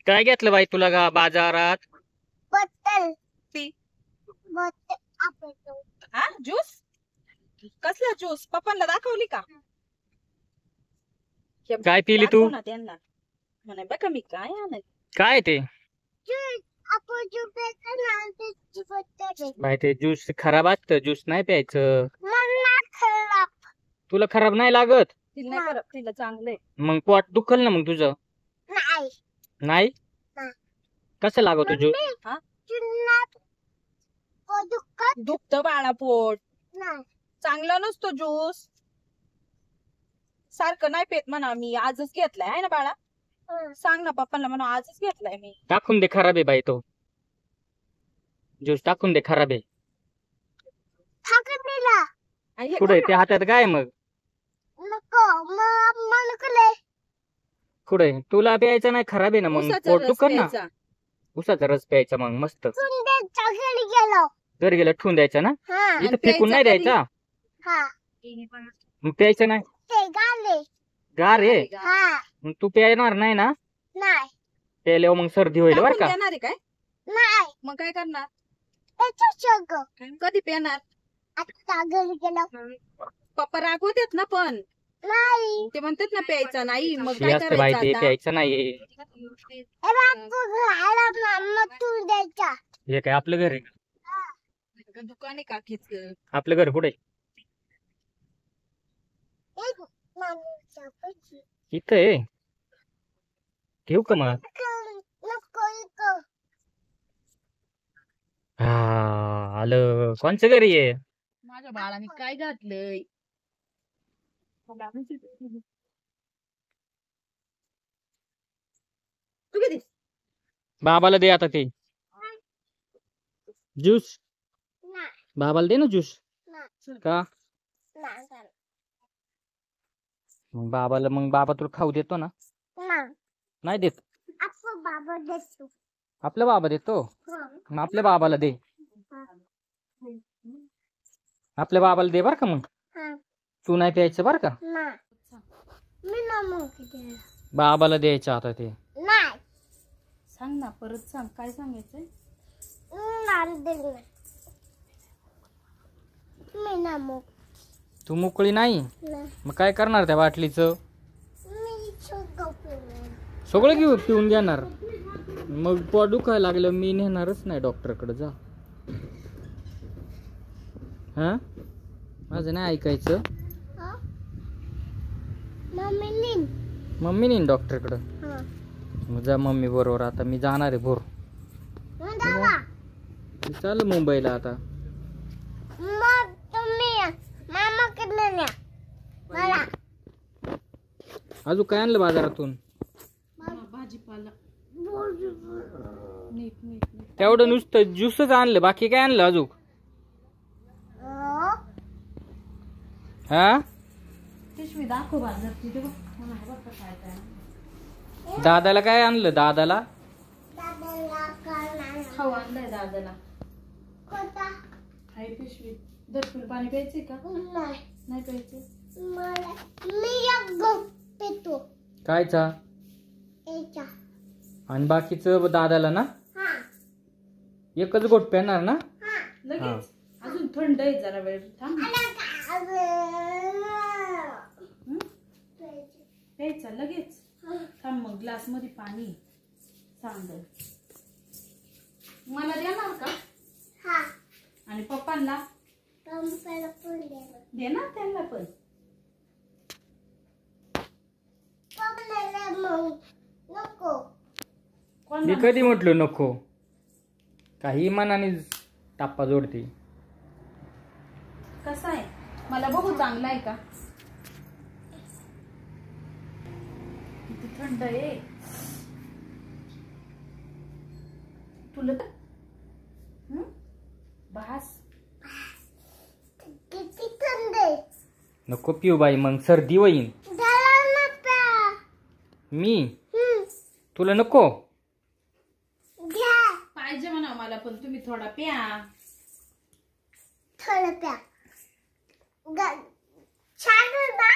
काय घेतलं बाई तुला का बाजारात? बॉटल ती बॉटल हा ज्यूस कसला ज्यूस पप्पांना दाखवली का? हे काय पिली दाखव तू? ना त्यांना म्हणे बघा मी काय आणत. काय ते ज्यूस आपण ज्यूस पेकर बॉटल बाई? ते ज्यूस खराब असतं, ज्यूस नाही प्यायचं. मला खराब तुला खराब नाही लागत? तिला नाही करत, तिला चांगलंय. मग पोट दुखल ना मग तुझं. नाही नाही नाही. कसं लागत ज्यूस? हा चिन्नात दुखत दुखतं बाळा पोट, नाही चांगला नसतो ज्यूस. सारखं नाही पेत म्हणा, मी आजच घेतलाय आहे ना बाळा. सांग ना पप्पांना म्हणा आजच घेतलाय मी. टाकून दे, खराब आहे बाई तो ज्यूस. टाकून दे, खराब आहे. ठाकत दिला आणि हे कुठे खा ते हातात काय मग? नको मग मला कले कुठे तुला प्यायचं नाही, खराब आहे ना ना, मग उसाचा पोट रस दुखल ना. प्यायचा. उसाचा रस प्यायचा मग मस्त. सुंदरच्या घरी गेलो घरी गेलं ठेवून द्यायचा ना. हा इथं आणि फेकून नाही प्यायचा द्यायचा. हा मग प्यायचं नाही. ते गाले गार आहे. हा मग तू प्यायणार नाही ना. नाही प्यायल्यावर मग सर्दी होईल बर टाकून का. देणार आहे काय? नाही मग काय करणार? त्याच्या सगळं कधी पेणार? आता घरी गेलो पप्पा रागवतात ना, पण नाही ते म्हणतात ना प्यायचा नाही. मग शी काय असतं बाई, ते करायचं आता? प्यायचं नाही. ए बापू घाला मग तू द्यायचा हे काय आपलं घर आहे? दुकान आहे काकीच. आपलं घर कुठे? एक माणूस पैसे इथं आहे. घेऊ का मग? नको नको हा आलं. कोणचं घरी आहे? माझ्या बाळाने काय घातलंय? तू किती बाबाला दे आता ते ज्यूस. नाही बाबाला दे ना ज्यूस. नाही का? नाही मग बाबाला, मग बाबा तुला खाऊ देतो ना. नाही नाही देत? आपण बाबा देतो आपला बाबा देतो. हा मग आपल्या बाबाला दे. हा आपल्या बाबाला दे बर का. मग हा तू नाही प्यायचं बर का. नाही मी ना मग बाबाला द्यायचं आता ते. नाही सांग ना, परत सांग काय सांगायचंय. नाही दिलं मी ना मग तू मोकळी नाही. नाही मग काय करणार त्या बाटलीचं? मी सगळं पिणार सगळं पिऊन घेणार. मग पोट दुखायला लागलं मी नेणारच नाही डॉक्टरकडे. जा. हा माझं नाही ऐकायचं. हा मम्मी नीन मम्मी नेईन डॉक्टरकडं. हा मग जा मम्मी बरोबर. आता मी जाणार आहे भोर. मग दावा मी चाललं मुंबईला आता. मग तुम्ही मामाकडे न्या मला अजून काय आणलं बाजारातून? भाजीपाला नीट नीट नीट. तेवढं नुसतं ज्यूसच आणलं, बाकी काय आणलं अजून? हा पिशवी दाखव बाजारची. ते बघ मला हे बघ काय काय दादाला काय आणलं? दादाला दादाला काय खाऊ आणलाय दादाला. कोणता हाय पिशवी. दरपूर पाणी प्यायचंय का? नाही नाही प्यायचं. मला मी एक गप पितो कायचा? याचा आणि बाकीचं दादाला ना. हा एकच गोट पेणार ना. हा लगेच अजून थंड आहे, जरा वेळ थांब. प्यायचा लगेच. थांब मग ग्लास मध्ये पाणी. सांग मला देणार का? हा आणि पप्पांना पंपाला पण द्यायला देणार त्यांना पण. पंपाला मग नको मी कधी म्हटलो नको? काही मनाने टाप्पा जोडते. कसा आहे मला बघू, चांगला आहे का? किती थंड आहे तुला. भास किती थंड आहे नको पिऊ बाई, मग सर्दी होईन. त्याला ना प्या मी तुला नको घ्या पाहिजे म्हणा मला, पण तुम्ही थोडा प्या. थोडं प्या छान ना